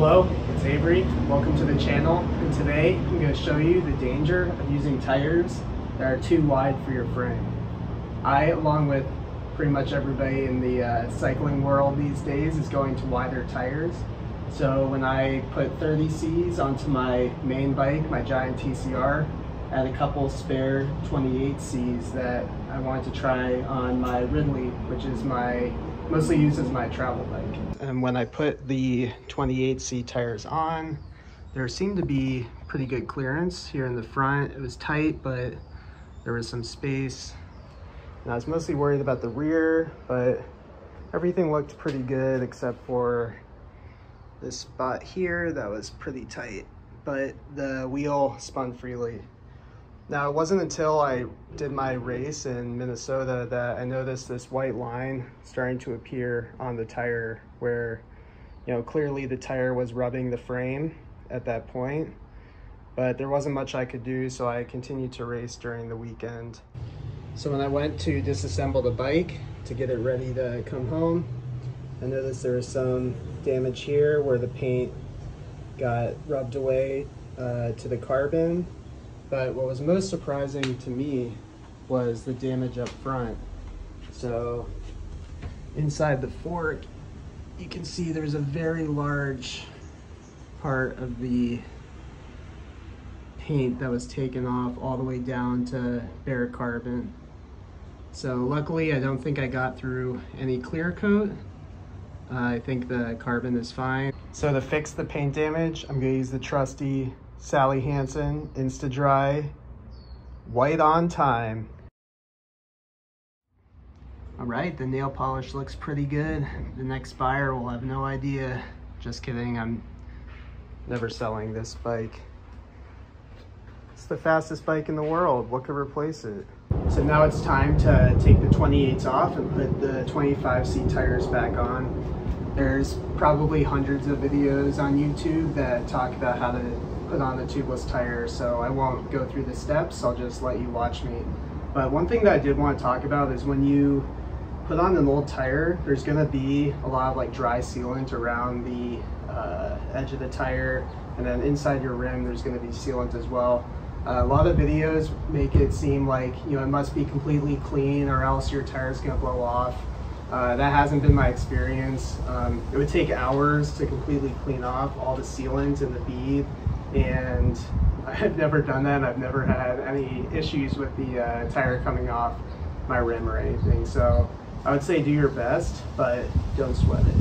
Hello, it's Avery. Welcome to the channel, and today I'm going to show you the danger of using tires that are too wide for your frame. I, along with pretty much everybody in the cycling world these days, is going to wider tires. So when I put 30Cs onto my main bike, my Giant TCR, I had a couple spare 28Cs that I wanted to try on my Ridley, which is mostly used as my travel bike. And when I put the 28C tires on, there seemed to be pretty good clearance here in the front. It was tight, but there was some space. And I was mostly worried about the rear, but everything looked pretty good except for this spot here that was pretty tight, but the wheel spun freely. Now, it wasn't until I did my race in Minnesota that I noticed this white line starting to appear on the tire where, clearly the tire was rubbing the frame at that point, but there wasn't much I could do, so I continued to race during the weekend. So when I went to disassemble the bike to get it ready to come home, I noticed there was some damage here where the paint got rubbed away to the carbon. But what was most surprising to me was the damage up front. So inside the fork, you can see there's a very large part of the paint that was taken off all the way down to bare carbon. So luckily, I don't think I got through any clear coat. I think the carbon is fine. So to fix the paint damage, I'm gonna use the trusty Sally Hansen Insta-Dry White on Time. All right, the nail polish looks pretty good. The next buyer will have no idea. Just kidding, I'm never selling this bike. It's the fastest bike in the world. What could replace it? So now it's time to take the 28s off and put the 25C tires back on. There's probably hundreds of videos on YouTube that talk about how to put on a tubeless tire, so I won't go through the steps. I'll just let you watch me. But one thing that I did want to talk about is when you put on an old tire, there's going to be a lot of dry sealant around the edge of the tire, and then inside your rim there's going to be sealant as well. A lot of videos make it seem like it must be completely clean or else your tire's going to blow off. That hasn't been my experience. It would take hours to completely clean off all the sealant and the bead, and I've never done that. I've never had any issues with the tire coming off my rim or anything. So I would say do your best, but don't sweat it.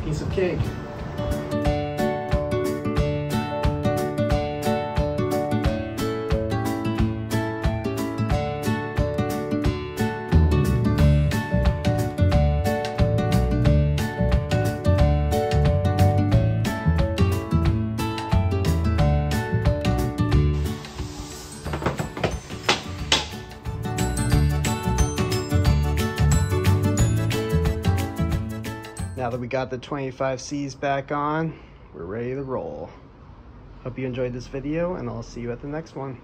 Piece of cake. Now that we got the 25Cs back on, we're ready to roll. Hope you enjoyed this video, and I'll see you at the next one.